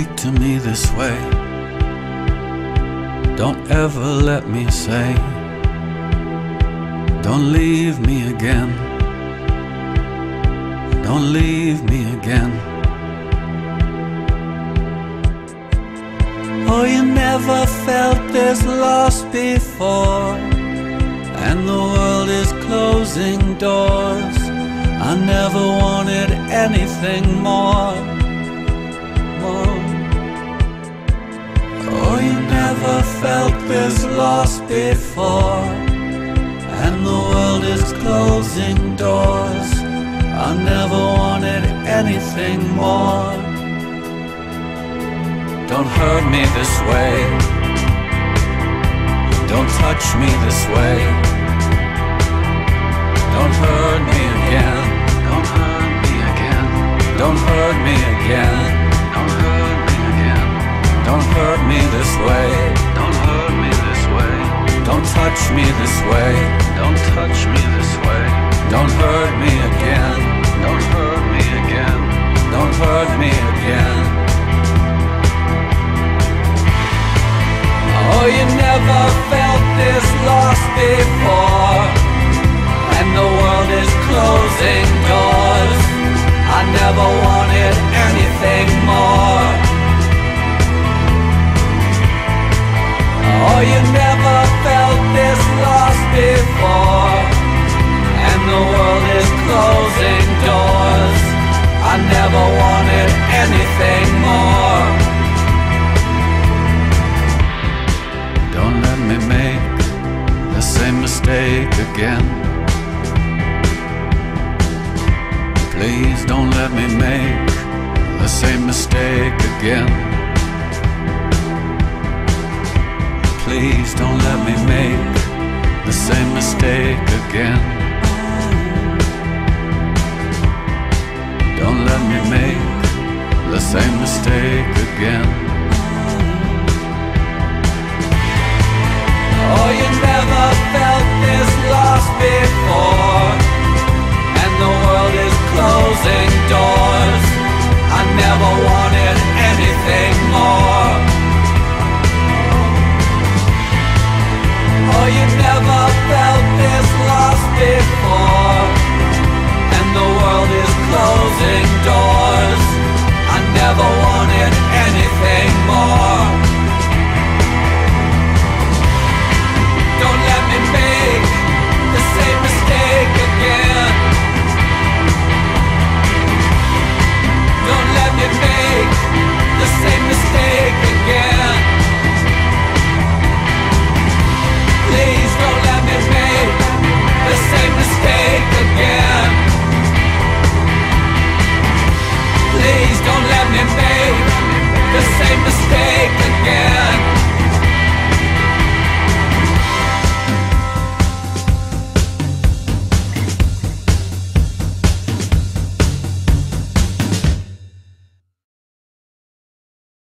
speak to me this way. Don't ever let me say, don't leave me again. Don't leave me again. Oh, you never felt this loss before, and the world is closing doors. I never wanted anything more. Oh, you never felt this loss before, and the world is closing doors. I never wanted anything more. Don't hurt me this way. Don't touch me this way. Don't hurt me again. Don't hurt me again. Don't hurt me again. Don't hurt me again. Don't hurt me this way. Don't hurt me this way. Don't touch me this way. Don't touch me this way. Don't hurt me again. Don't hurt me again. Don't hurt me again. Oh, you never felt this loss before, and the world is closing doors. I never wanted anything more. Oh, you never felt this loss before, and the world is closing doors. I never wanted anything more. Don't let me make the same mistake again. Please don't let me make the same mistake again. Please don't let me make the same mistake again. Don't let me make the same mistake again. Oh, you never felt this loss before, and the world is closing doors. I never wanted